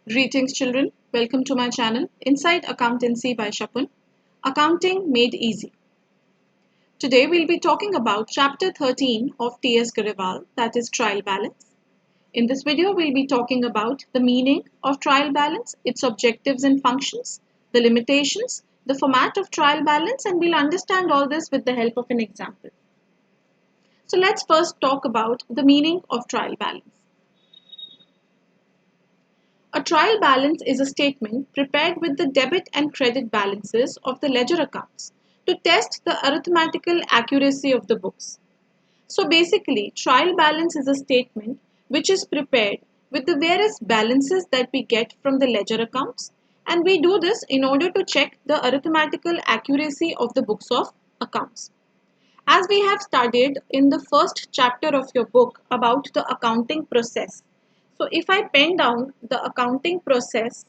Greetings, children. Welcome to my channel, Inside Accountancy by Shapun. Accounting Made Easy. Today, we'll be talking about Chapter 13 of T.S. Gariwal, that is Trial Balance. In this video, we'll be talking about the meaning of trial balance, its objectives and functions, the limitations, the format of trial balance, and we'll understand all this with the help of an example. So, let's first talk about the meaning of trial balance. A trial balance is a statement prepared with the debit and credit balances of the ledger accounts to test the arithmetical accuracy of the books. So basically, trial balance is a statement which is prepared with the various balances that we get from the ledger accounts, and we do this in order to check the arithmetical accuracy of the books of accounts. As we have studied in the first chapter of your book about the accounting process. So if I pen down the accounting process,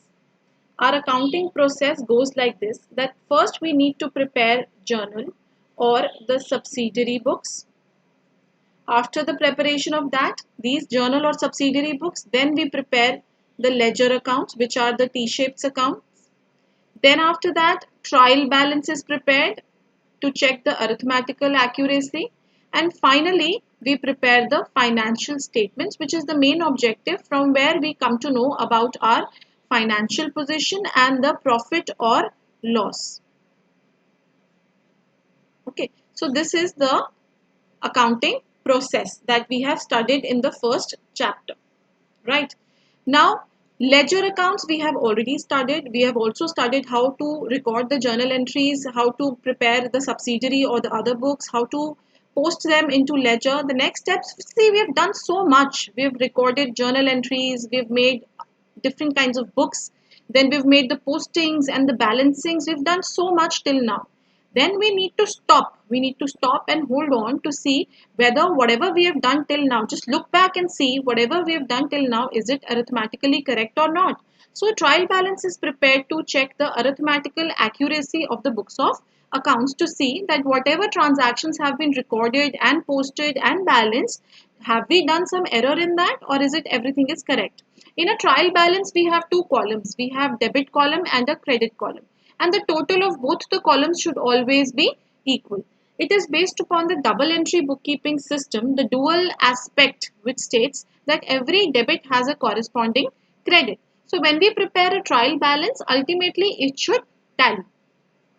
our accounting process goes like this, that first we need to prepare journal or the subsidiary books. After the preparation of that, these journal or subsidiary books, then we prepare the ledger accounts, which are the T-shaped accounts. Then after that, trial balance is prepared to check the arithmetical accuracy, and finally we prepare the financial statements, which is the main objective from where we come to know about our financial position and the profit or loss. Okay, so this is the accounting process that we have studied in the first chapter, right? Now, ledger accounts we have already studied. We have also studied how to record the journal entries, how to prepare the subsidiary or the other books, how to post them into ledger. The next steps, see, we have done so much. We have recorded journal entries, we've made different kinds of books, then we've made the postings and the balancings. We've done so much till now. Then we need to stop. We need to stop and hold on to see whether whatever we have done till now, just look back and see whatever we have done till now, is it arithmetically correct or not. So trial balance is prepared to check the arithmetical accuracy of the books of accounts to see that whatever transactions have been recorded and posted and balanced, have we done some error in that, or is it everything is correct. In a trial balance, we have two columns. We have debit column and a credit column, and the total of both the columns should always be equal. It is based upon the double entry bookkeeping system, the dual aspect, which states that every debit has a corresponding credit. So when we prepare a trial balance, ultimately it should tally.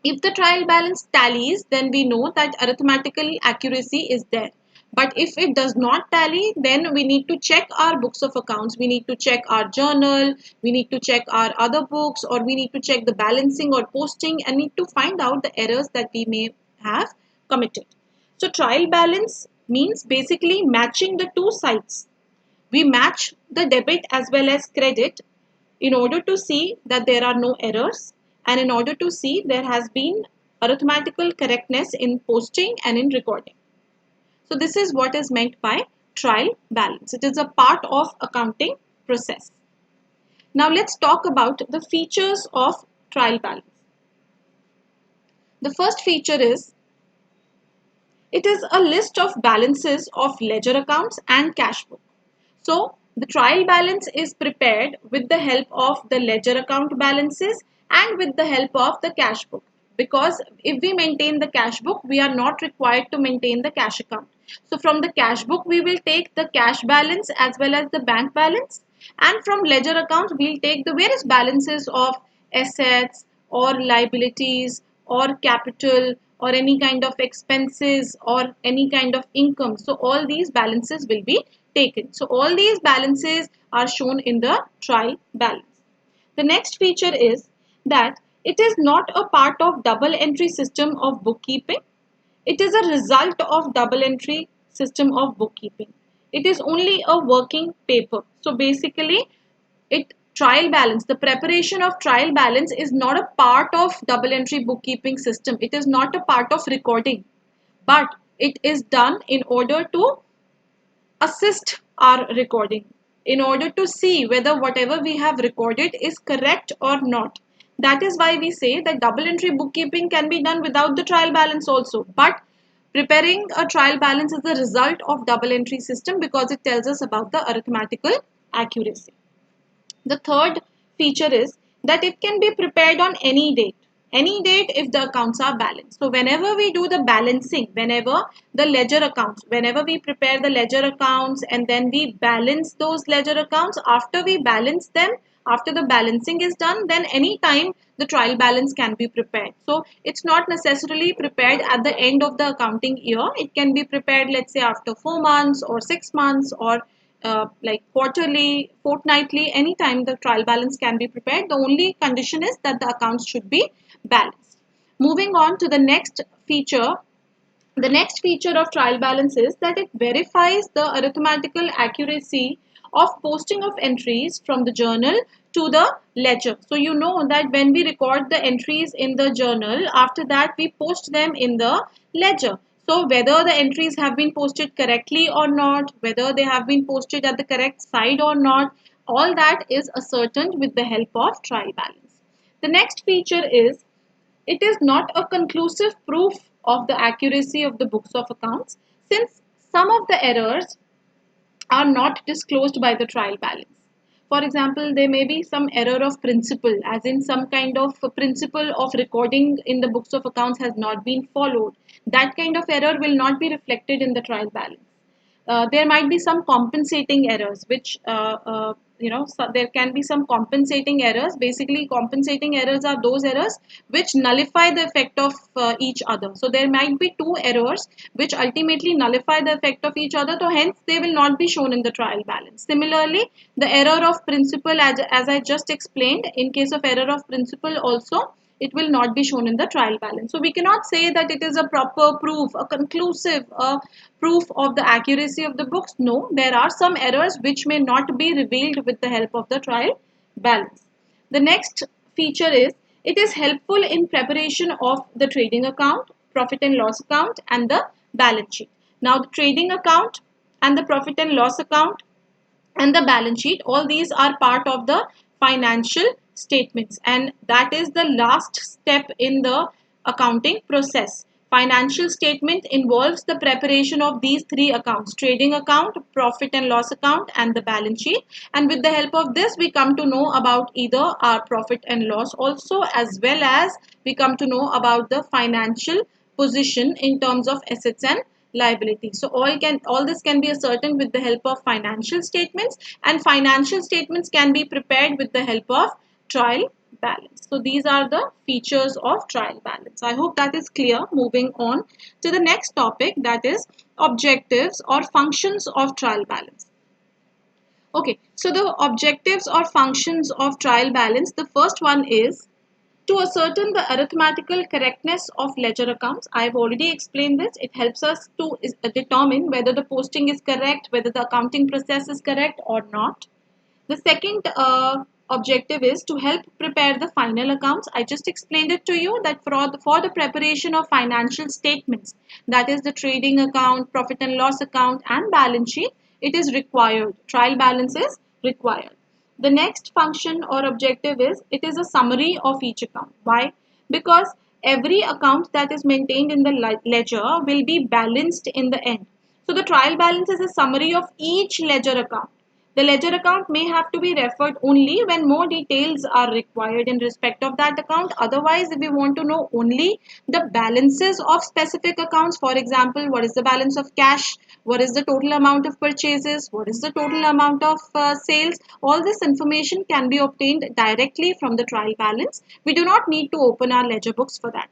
If the trial balance tallies, then we know that arithmetical accuracy is there. But if it does not tally, then we need to check our books of accounts. We need to check our journal, we need to check our other books, or we need to check the balancing or posting and need to find out the errors that we may have committed. So trial balance means basically matching the two sides. We match the debit as well as credit in order to see that there are no errors and in order to see there has been arithmetical correctness in posting and in recording. So this is what is meant by trial balance. It is a part of accounting process. Now let's talk about the features of trial balance. The first feature is it is a list of balances of ledger accounts and cash book. So the trial balance is prepared with the help of the ledger account balances and with the help of the cash book. Because if we maintain the cash book, we are not required to maintain the cash account. So from the cash book, we will take the cash balance as well as the bank balance. And from ledger account, we'll take the various balances of assets or liabilities or capital or any kind of expenses or any kind of income. So all these balances will be taken. So all these balances are shown in the trial balance. The next feature is that it is not a part of double entry system of bookkeeping. It is a result of double entry system of bookkeeping. It is only a working paper. So basically, trial balance, the preparation of trial balance is not a part of double entry bookkeeping system. It is not a part of recording, but it is done in order to assist our recording, in order to see whether whatever we have recorded is correct or not. That is why we say that double entry bookkeeping can be done without the trial balance also, but preparing a trial balance is the result of double entry system because it tells us about the arithmetical accuracy. The third feature is that it can be prepared on any date. Any date if the accounts are balanced. So whenever we do the balancing, whenever the ledger accounts, whenever we prepare the ledger accounts and then we balance those ledger accounts, after we balance them, after the balancing is done, then any time the trial balance can be prepared. So it's not necessarily prepared at the end of the accounting year. It can be prepared, let's say, after 4 months or 6 months or like quarterly, fortnightly, anytime the trial balance can be prepared. The only condition is that the accounts should be balanced. Moving on to the next feature. The next feature of trial balance is that it verifies the arithmetical accuracy of posting of entries from the journal to the ledger. So you know that when we record the entries in the journal, after that we post them in the ledger. So whether the entries have been posted correctly or not, whether they have been posted at the correct side or not, all that is ascertained with the help of trial balance. The next feature is it is not a conclusive proof of the accuracy of the books of accounts, since some of the errors are not disclosed by the trial balance. For example, there may be some error of principle, as in some kind of principle of recording in the books of accounts has not been followed. That kind of error will not be reflected in the trial balance. There might be some compensating errors which so there can be some compensating errors. Basically, compensating errors are those errors which nullify the effect of each other. So there might be two errors which ultimately nullify the effect of each other, so hence they will not be shown in the trial balance. Similarly, the error of principle, as I just explained, in case of error of principle also, it will not be shown in the trial balance. So we cannot say that it is a proper proof, a conclusive proof of the accuracy of the books. No, there are some errors which may not be revealed with the help of the trial balance. The next feature is it is helpful in preparation of the trading account, profit and loss account and the balance sheet. Now the trading account and the profit and loss account and the balance sheet, all these are part of the financial statements, and that is the last step in the accounting process. Financial statement involves the preparation of these three accounts: trading account, profit and loss account and the balance sheet. And with the help of this we come to know about either our profit and loss also, as well as we come to know about the financial position in terms of assets and liability. So all this can be ascertained with the help of financial statements, and financial statements can be prepared with the help of trial balance. So these are the features of trial balance. I hope that is clear. Moving on to the next topic, that is objectives or functions of trial balance. Okay, so the objectives or functions of trial balance, the first one is to ascertain the arithmetical correctness of ledger accounts. I have already explained this. It helps us to determine whether the posting is correct, whether the accounting process is correct or not. The second objective is to help prepare the final accounts. I just explained it to you that for the preparation of financial statements, that is the trading account, profit and loss account and balance sheet, it is required. Trial balance is required. The next function or objective is it is a summary of each account. Why? Because every account that is maintained in the ledger will be balanced in the end. So the trial balance is a summary of each ledger account. The ledger account may have to be referred only when more details are required in respect of that account. Otherwise, if we want to know only the balances of specific accounts, for example, what is the balance of cash, what is the total amount of purchases, what is the total amount of sales, all this information can be obtained directly from the trial balance. We do not need to open our ledger books for that.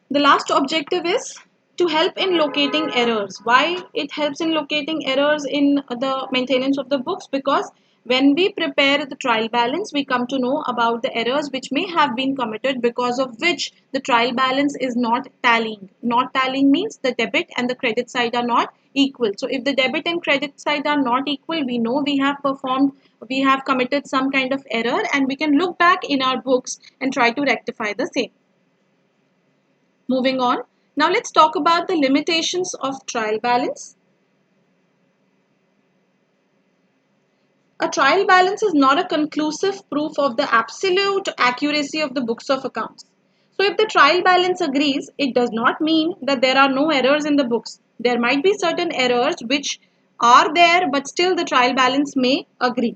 The last objective is to help in locating errors. Why it helps in locating errors in the maintenance of the books? Because when we prepare the trial balance, we come to know about the errors which may have been committed, because of which the trial balance is not tallying. Not tallying means the debit and the credit side are not equal. So if the debit and credit side are not equal, we know we have committed some kind of error, and we can look back in our books and try to rectify the same. Moving on. Now let's talk about the limitations of trial balance. A trial balance is not a conclusive proof of the absolute accuracy of the books of accounts. So if the trial balance agrees, it does not mean that there are no errors in the books. There might be certain errors which are there, but still the trial balance may agree.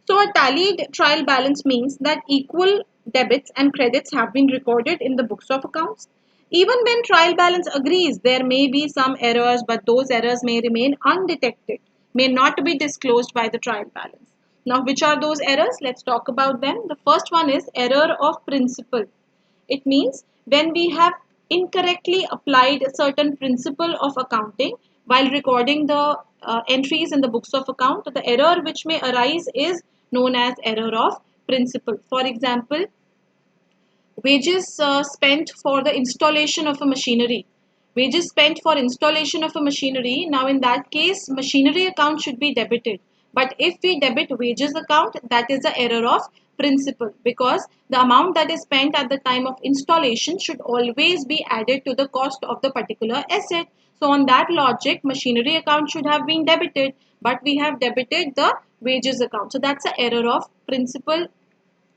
So a tallied trial balance means that equal debits and credits have been recorded in the books of accounts. Even when trial balance agrees, there may be some errors, but those errors may remain undetected, may not be disclosed by the trial balance. Now, which are those errors? Let's talk about them. The first one is error of principle. It means when we have incorrectly applied a certain principle of accounting while recording the entries in the books of account, the error which may arise is known as error of principle. For example, wages spent for the installation of a machinery. Wages spent for installation of a machinery. Now in that case, machinery account should be debited. But if we debit wages account, that is the error of principle, because the amount that is spent at the time of installation should always be added to the cost of the particular asset. So on that logic, machinery account should have been debited, but we have debited the wages account. So that's the error of principle.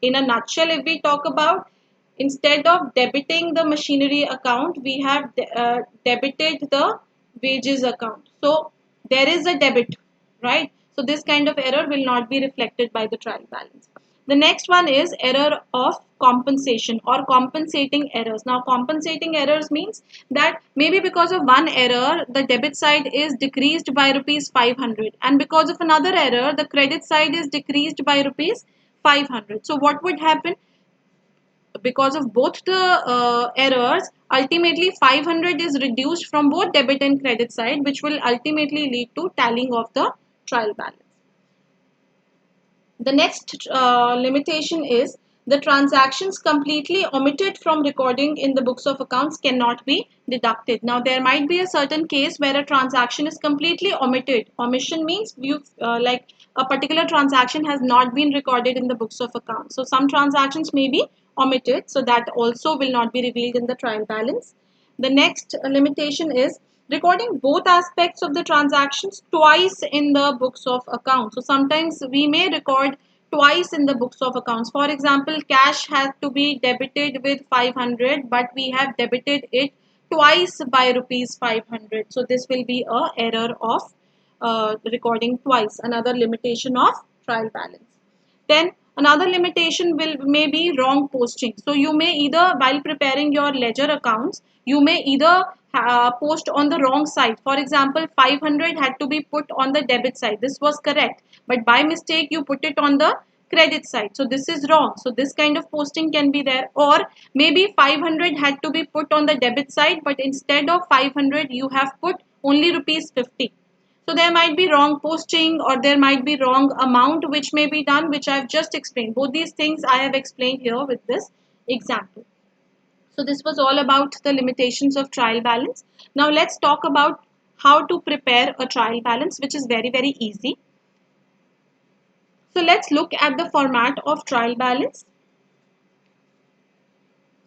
In a nutshell, if we talk about, instead of debiting the machinery account, we have debited the wages account. So there is a debit, right? So this kind of error will not be reflected by the trial balance. The next one is error of compensation or compensating errors. Now compensating errors means that maybe because of one error the debit side is decreased by rupees 500, and because of another error the credit side is decreased by rupees 500. So what would happen? Because of both the errors, ultimately 500 is reduced from both debit and credit side, which will ultimately lead to tallying of the trial balance. The next limitation is the transactions completely omitted from recording in the books of accounts cannot be deducted. Now there might be a certain case where a transaction is completely omitted. Omission means you like a particular transaction has not been recorded in the books of accounts. So some transactions may be omitted, so that also will not be revealed in the trial balance. The next limitation is recording both aspects of the transactions twice in the books of accounts. So sometimes we may record twice in the books of accounts. For example, cash has to be debited with 500, but we have debited it twice by rupees 500. So this will be a error of recording twice, another limitation of trial balance. Then another limitation will may be wrong posting. So you may either, while preparing your ledger accounts, you may either post on the wrong side. For example, 500 had to be put on the debit side. This was correct, but by mistake you put it on the credit side. So this is wrong. So this kind of posting can be there. Or maybe 500 had to be put on the debit side, but instead of 500 you have put only rupees 50. So there might be wrong posting, or there might be wrong amount which may be done, which I have just explained. Both these things I have explained here with this example. So this was all about the limitations of trial balance. Now let's talk about how to prepare a trial balance, which is very, very easy. So let's look at the format of trial balance.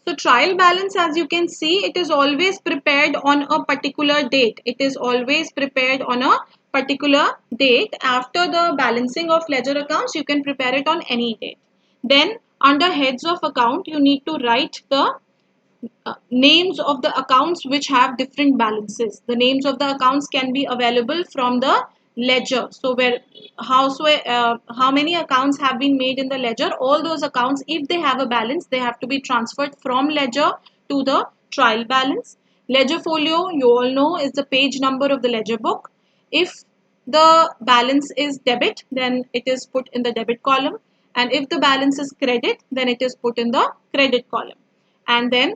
So trial balance, as you can see, it is always prepared on a particular date. It is always prepared on a particular date. After the balancing of ledger accounts, you can prepare it on any date. Then under heads of account, you need to write the names of the accounts which have different balances. The names of the accounts can be available from the ledger. So where how many accounts have been made in the ledger, all those accounts, if they have a balance, they have to be transferred from ledger to the trial balance. Ledger folio, you all know, is the page number of the ledger book. If the balance is debit, then it is put in the debit column, and if the balance is credit, then it is put in the credit column. And then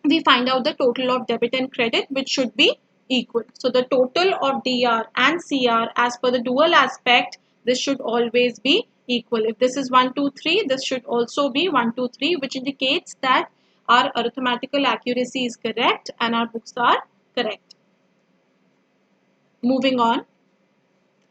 we find out the total of debit and credit, which should be equal. So the total of DR and CR, as per the dual aspect, this should always be equal. If this is 1, 2, 3, this should also be 1, 2, 3, which indicates that our arithmetical accuracy is correct and our books are correct. Moving on.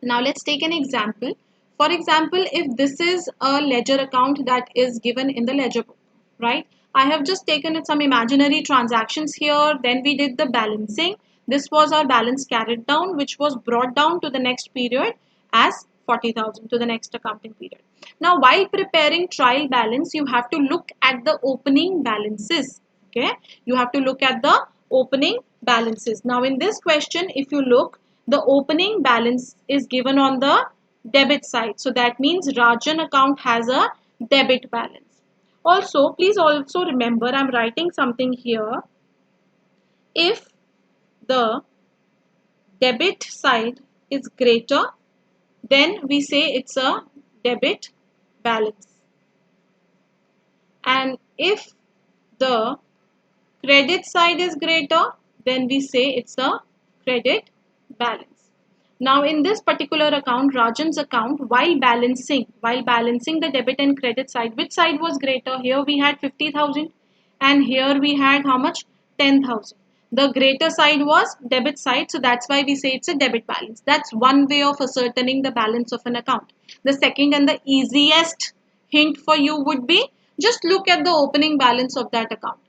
Now let's take an example. For example, if this is a ledger account that is given in the ledger book, right? I have just taken some imaginary transactions here. Then we did the balancing. This was our balance carried down, which was brought down to the next period as 40,000, to the next accounting period. Now, while preparing trial balance, you have to look at the opening balances. Okay, you have to look at the opening balances. Now, in this question, if you look, the opening balance is given on the debit side. So that means Rajan account has a debit balance. Also, please also remember, I'm writing something here. If the debit side is greater, then we say it's a debit balance. And if the credit side is greater, then we say it's a credit balance. Now in this particular account, Rajan's account, while balancing the debit and credit side, which side was greater? Here we had 50,000 and here we had how much? 10,000. The greater side was debit side, so that's why we say it's a debit balance. That's one way of ascertaining the balance of an account. The second and the easiest hint for you would be, just look at the opening balance of that account.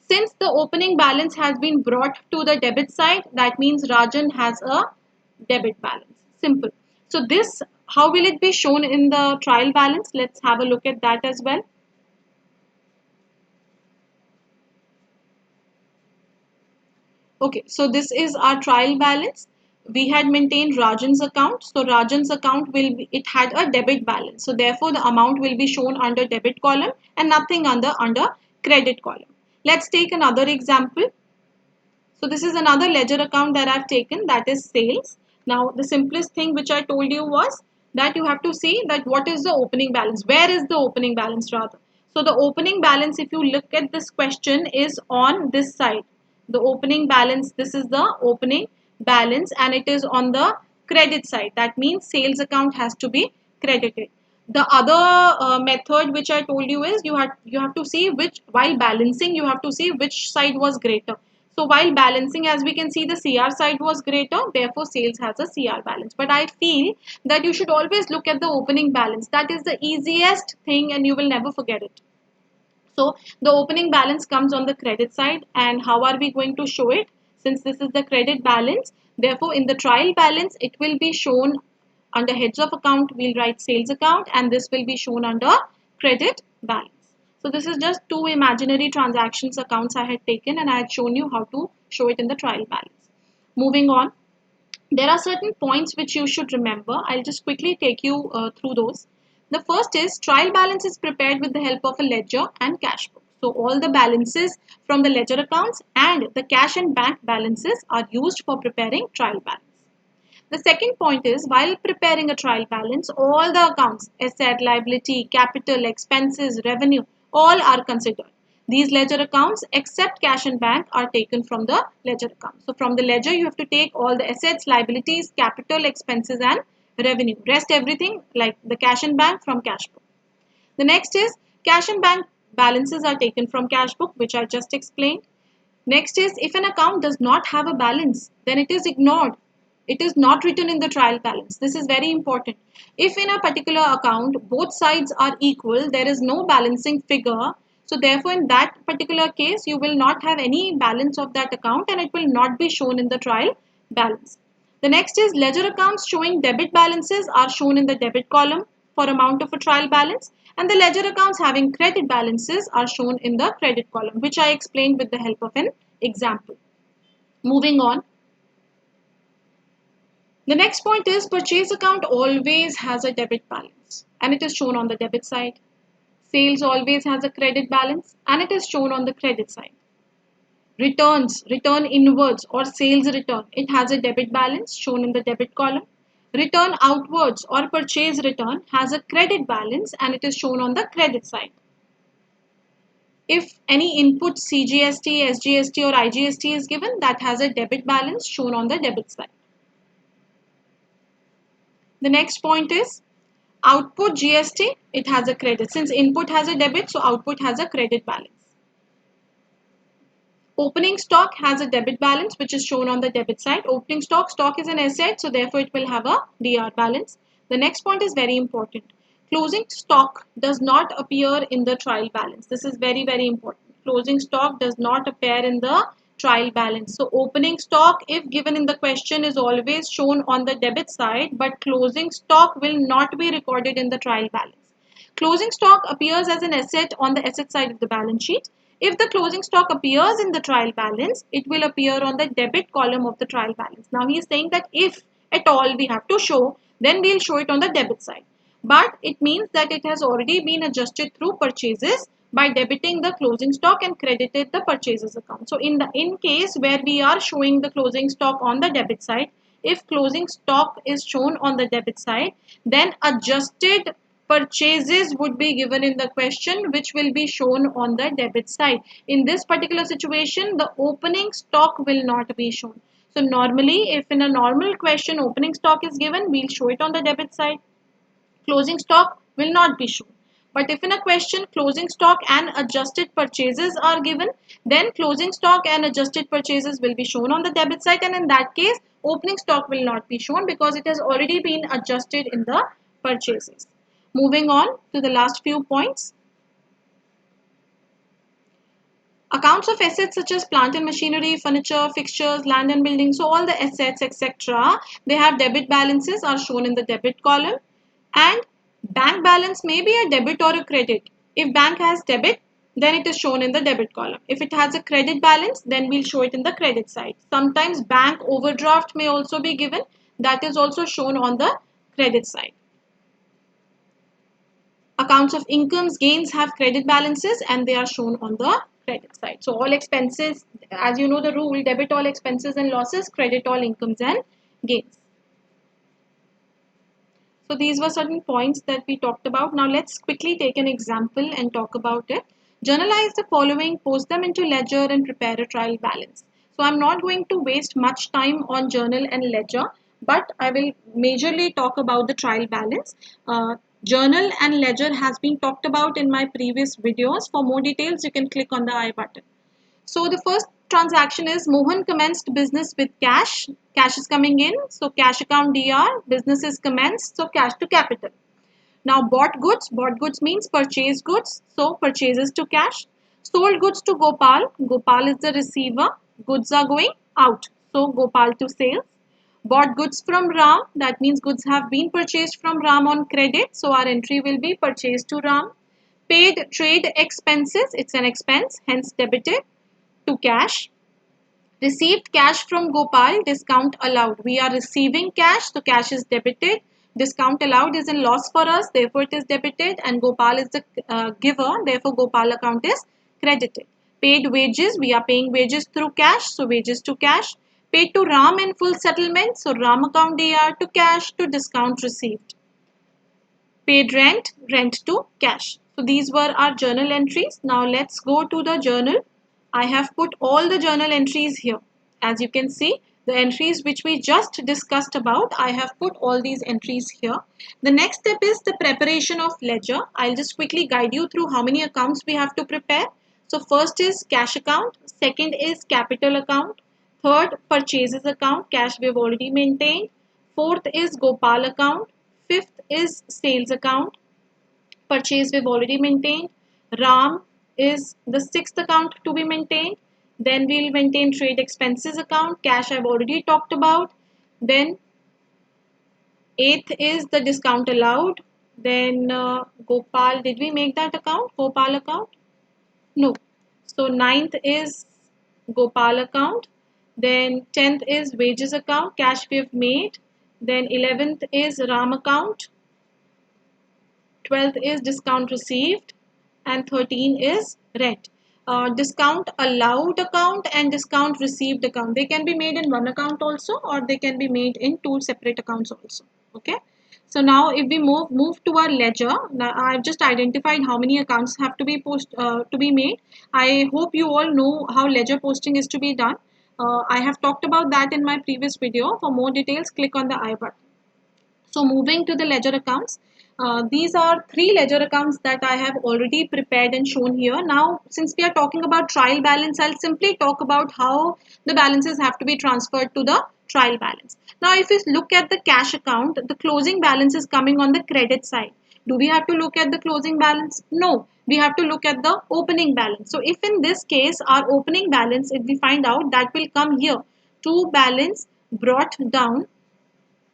Since the opening balance has been brought to the debit side, that means Rajan has a debit balance. Simple. So this, how will it be shown in the trial balance? Let's have a look at that as well. Okay, so this is our trial balance. We had maintained Rajan's account. So Rajan's account will be, it had a debit balance. So therefore the amount will be shown under debit column and nothing under credit column. Let's take another example. So this is another ledger account that I've taken, that is sales. Now the simplest thing which I told you was that you have to see that what is the opening balance. Where is the opening balance rather? So the opening balance, if you look at this question, is on this side. The opening balance, this is the opening balance and it is on the credit side. That means sales account has to be credited. The other method which I told you is you have to see which, while balancing you have to see which side was greater. So while balancing, as we can see, the CR side was greater, therefore sales has a CR balance. But I feel that you should always look at the opening balance. That is the easiest thing and you will never forget it. So the opening balance comes on the credit side, and how are we going to show it? Since this is the credit balance, therefore in the trial balance it will be shown under heads of account, we'll write sales account and this will be shown under credit balance. So this is just two imaginary transactions accounts I had taken and I had shown you how to show it in the trial balance. Moving on, there are certain points which you should remember. I'll just quickly take you through those. The first is trial balance is prepared with the help of a ledger and cash book. So all the balances from the ledger accounts and the cash and bank balances are used for preparing trial balance. The second point is, while preparing a trial balance, all the accounts, asset, liability, capital, expenses, revenue, all are considered. These ledger accounts, except cash and bank, are taken from the ledger account. So from the ledger, you have to take all the assets, liabilities, capital, expenses and revenue. Rest everything like the cash and bank from cash book. The next is cash and bank balances are taken from cash book, which I just explained. Next is, if an account does not have a balance, then it is ignored. It is not written in the trial balance. This is very important. If in a particular account both sides are equal, there is no balancing figure. So therefore in that particular case, you will not have any balance of that account and it will not be shown in the trial balance. The next is ledger accounts showing debit balances are shown in the debit column for amount of a trial balance, and the ledger accounts having credit balances are shown in the credit column, which I explained with the help of an example. Moving on. The next point is purchase account always has a debit balance and it is shown on the debit side. Sales always has a credit balance and it is shown on the credit side. Returns, return inwards or sales return, it has a debit balance shown in the debit column. Return outwards or purchase return has a credit balance and it is shown on the credit side. If any input CGST, SGST or IGST is given, that has a debit balance shown on the debit side. The next point is output GST, it has a credit. Since input has a debit, so output has a credit balance. Opening stock has a debit balance which is shown on the debit side. Opening stock is an asset, so therefore it will have a DR balance. The next point is very important. Closing stock does not appear in the trial balance. This is very, very important. Closing stock does not appear in the trial balance. So opening stock, if given in the question, is always shown on the debit side, but closing stock will not be recorded in the trial balance. Closing stock appears as an asset on the asset side of the balance sheet. If the closing stock appears in the trial balance, it will appear on the debit column of the trial balance. Now he is saying that if at all we have to show then we'll show it on the debit side. But it means that it has already been adjusted through purchases by debiting the closing stock and credited the purchases account. So in case where we are showing the closing stock on the debit side, if closing stock is shown on the debit side, then adjusted purchases would be given in the question, which will be shown on the debit side. In this particular situation, the opening stock will not be shown. So normally, if in a normal question opening stock is given, we'll show it on the debit side. Closing stock will not be shown. But if in a question closing stock and adjusted purchases are given, then closing stock and adjusted purchases will be shown on the debit side, and in that case opening stock will not be shown because it has already been adjusted in the purchases. Moving on to the last few points. Accounts of assets such as plant and machinery, furniture, fixtures, land and buildings, so all the assets etc. they have debit balances are shown in the debit column, and bank balance may be a debit or a credit. If bank has debit, then it is shown in the debit column. If it has a credit balance, then we'll show it in the credit side. Sometimes bank overdraft may also be given, that is also shown on the credit side. Accounts of incomes, gains have credit balances and they are shown on the credit side. So all expenses, as you know the rule, debit all expenses and losses, credit all incomes and gains. So these were certain points that we talked about. Now let's quickly take an example and talk about it. Journalize the following, post them into ledger and prepare a trial balance. So I'm not going to waste much time on journal and ledger, but I will majorly talk about the trial balance. Journal and ledger has been talked about in my previous videos. For more details, you can click on the I button. So the first transaction is Mohan commenced business with cash. Cash is coming in. So cash account DR, business is commenced. So cash to capital. Now bought goods means purchased goods. So purchases to cash. Sold goods to Gopal. Gopal is the receiver. Goods are going out. So Gopal to sales. Bought goods from Ram. That means goods have been purchased from Ram on credit. So our entry will be purchased to Ram. Paid trade expenses. It's an expense, hence debited to cash. Received cash from Gopal, discount allowed. We are receiving cash, so cash is debited. Discount allowed is in loss for us, therefore it is debited, and Gopal is the giver, therefore Gopal account is credited. Paid wages, we are paying wages through cash, so wages to cash. Paid to Ram in full settlement, so Ram account DR to cash to discount received. Paid rent, rent to cash. So these were our journal entries. Now let's go to the journal. I have put all the journal entries here. As you can see, the entries which we just discussed about, I have put all these entries here. The next step is the preparation of ledger. I'll just quickly guide you through how many accounts we have to prepare. So first is cash account, second is capital account, third purchases account, cash we have already maintained, fourth is Gopal account, fifth is sales account, purchase we've already maintained, Ram is the sixth account to be maintained. Then we'll maintain trade expenses account, cash I've already talked about. Then eighth is the discount allowed. Then Gopal, did we make that account? Gopal account? No. So ninth is Gopal account. Then 10th is wages account, cash we have made. Then 11th is Ram account. 12th is discount received, and 13 is rent. Discount allowed account and discount received account, they can be made in one account also, or they can be made in two separate accounts also. Okay, so now if we move to our ledger, now I've just identified how many accounts have to be made. I hope you all know how ledger posting is to be done. I have talked about that in my previous video. For more details, click on the I button. So moving to the ledger accounts, these are three ledger accounts that I have already prepared and shown here. Now, since we are talking about trial balance, I'll simply talk about how the balances have to be transferred to the trial balance. Now, if you look at the cash account, the closing balance is coming on the credit side. Do we have to look at the closing balance? No, we have to look at the opening balance. So if in this case, our opening balance, if we find out, that will come here, to balance brought down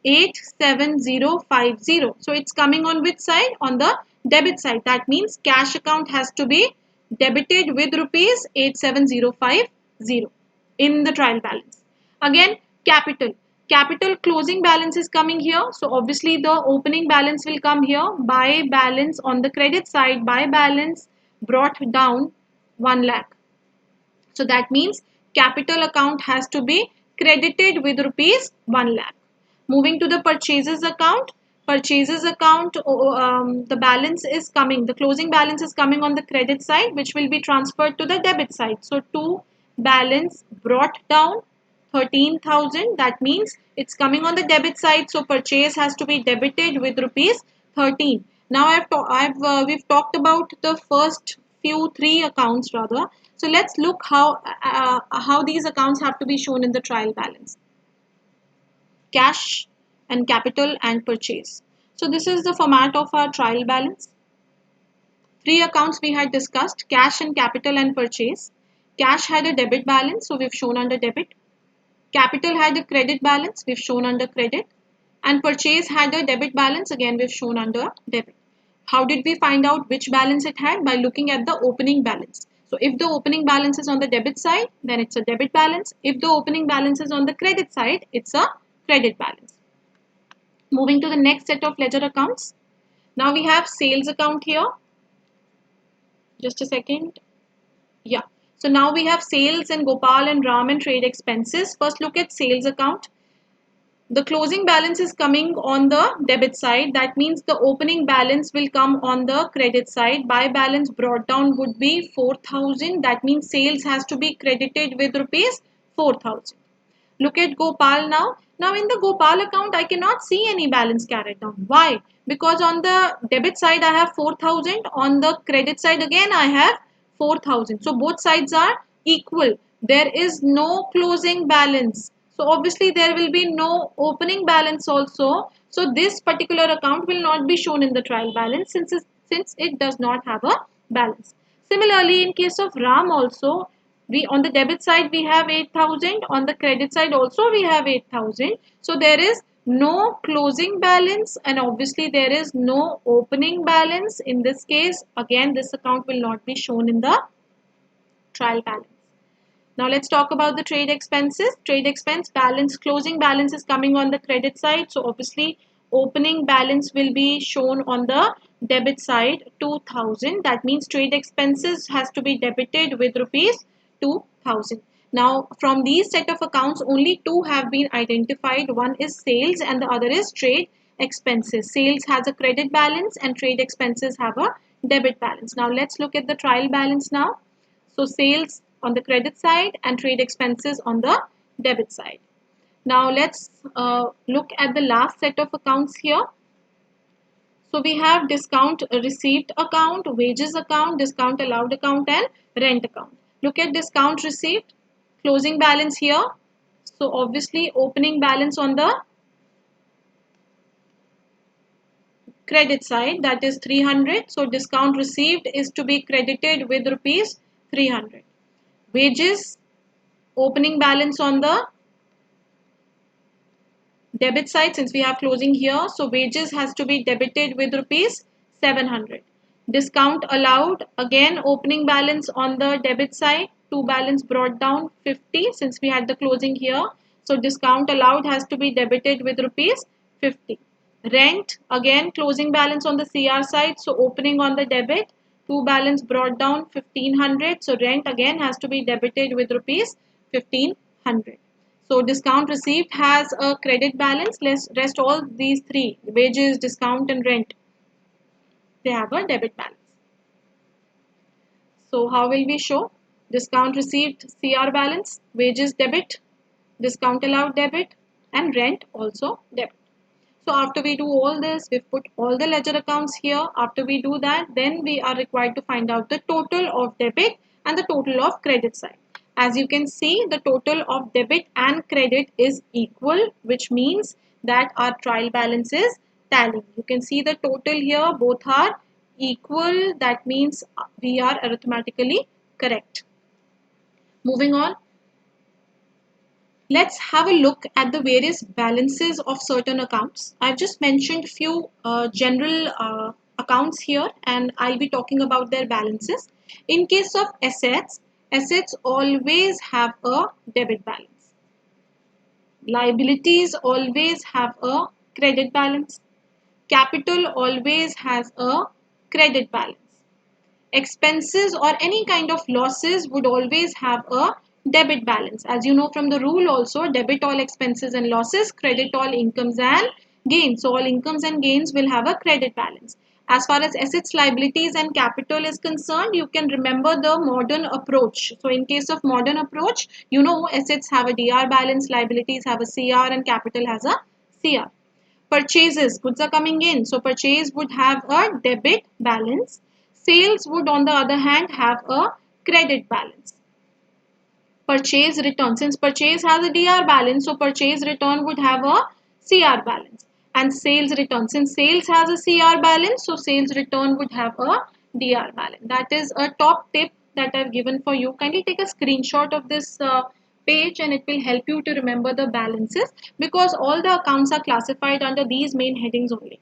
87050. So it's coming on which side? On the debit side. That means cash account has to be debited with rupees 87050 in the trial balance. Again, capital. Capital closing balance is coming here. So obviously the opening balance will come here. Buy balance on the credit side, buy balance brought down 1 lakh. So that means capital account has to be credited with rupees 1 lakh. Moving to the purchases account. Purchases account, the balance is coming, the closing balance is coming on the credit side, which will be transferred to the debit side. So to balance brought down 13,000, that means it's coming on the debit side. So purchase has to be debited with rupees 13. Now we've talked about the first few three accounts rather. So let's look how these accounts have to be shown in the trial balance. Cash and capital and purchase. So this is the format of our trial balance. Three accounts we had discussed: cash and capital and purchase. Cash had a debit balance, so we've shown under debit. Capital had a credit balance, we've shown under credit. And purchase had a debit balance, again we've shown under debit. How did we find out which balance it had? By looking at the opening balance. So if the opening balance is on the debit side, then it's a debit balance. If the opening balance is on the credit side, it's a credit balance. Moving to the next set of ledger accounts. Now we have sales account here. Just a second. Yeah. So now we have sales and Gopal and Ram and trade expenses. First look at sales account. The closing balance is coming on the debit side. That means the opening balance will come on the credit side. Buy balance brought down would be 4,000. That means sales has to be credited with rupees 4,000. Look at Gopal now. Now in the Gopal account, I cannot see any balance carried down. Why? Because on the debit side, I have 4,000. On the credit side, again, I have 4,000. So both sides are equal. There is no closing balance. So obviously there will be no opening balance also. So this particular account will not be shown in the trial balance since it does not have a balance. Similarly, in case of Ram also, we on the debit side we have 8,000, on the credit side also we have 8,000. So there is no closing balance and obviously there is no opening balance. In this case, again this account will not be shown in the trial balance. Now let's talk about the trade expenses. Trade expense balance, closing balance is coming on the credit side. So obviously opening balance will be shown on the debit side, 2,000. That means trade expenses has to be debited with rupees 2,000. Now from these set of accounts, only two have been identified. One is sales and the other is trade expenses. Sales has a credit balance and trade expenses have a debit balance. Now let's look at the trial balance now. So sales on the credit side and trade expenses on the debit side. Now let's look at the last set of accounts here. So we have discount received account, wages account, discount allowed account and rent account. Look at discount received, closing balance here. So obviously opening balance on the credit side, that is 300. So discount received is to be credited with rupees 300. Wages, opening balance on the debit side since we have closing here. So wages has to be debited with rupees 700. Discount allowed, again opening balance on the debit side, to balance brought down 50 since we had the closing here. So discount allowed has to be debited with rupees 50. Rent, again closing balance on the CR side. So opening on the debit, to balance brought down 1500. So rent again has to be debited with rupees 1500. So discount received has a credit balance. Rest all these three, wages, discount and rent, they have a debit balance. So how will we show? Discount received CR balance, wages debit, discount allowed debit and rent also debit. So after we do all this, we've put all the ledger accounts here. After we do that, then we are required to find out the total of debit and the total of credit side. As you can see, the total of debit and credit is equal, which means that our trial balance is tallying. You can see the total here, both are equal. That means we are arithmetically correct. Moving on. Let's have a look at the various balances of certain accounts. I've just mentioned few general accounts here and I'll be talking about their balances. In case of assets, assets always have a debit balance. Liabilities always have a credit balance. Capital always has a credit balance. Expenses or any kind of losses would always have a debit balance. As you know from the rule also, debit all expenses and losses, credit all incomes and gains. So all incomes and gains will have a credit balance. As far as assets, liabilities and capital is concerned, you can remember the modern approach. So in case of modern approach, you know assets have a DR balance, liabilities have a CR and capital has a CR. Purchases, goods are coming in. So purchase would have a debit balance. Sales would on the other hand have a credit balance. Purchase return, since purchase has a DR balance, so purchase return would have a CR balance. And sales return, since sales has a CR balance, so sales return would have a DR balance. That is a top tip that I've given for you. Kindly take a screenshot of this page and it will help you to remember the balances, because all the accounts are classified under these main headings only.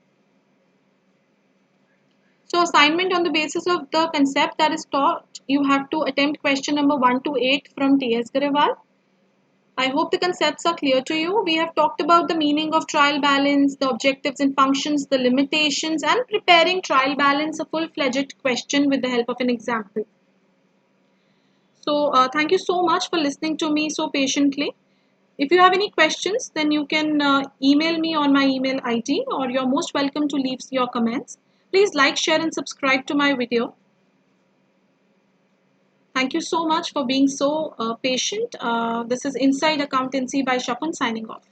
So assignment on the basis of the concept that is taught, you have to attempt question number 1 to 8 from T.S. Garewal. I hope the concepts are clear to you. We have talked about the meaning of trial balance, the objectives and functions, the limitations, and preparing trial balance, a full-fledged question with the help of an example. So thank you so much for listening to me so patiently. If you have any questions, then you can email me on my email ID, or you're most welcome to leave your comments. Please like, share and subscribe to my video. Thank you so much for being so patient. This is Inside Accountancy by Shakun signing off.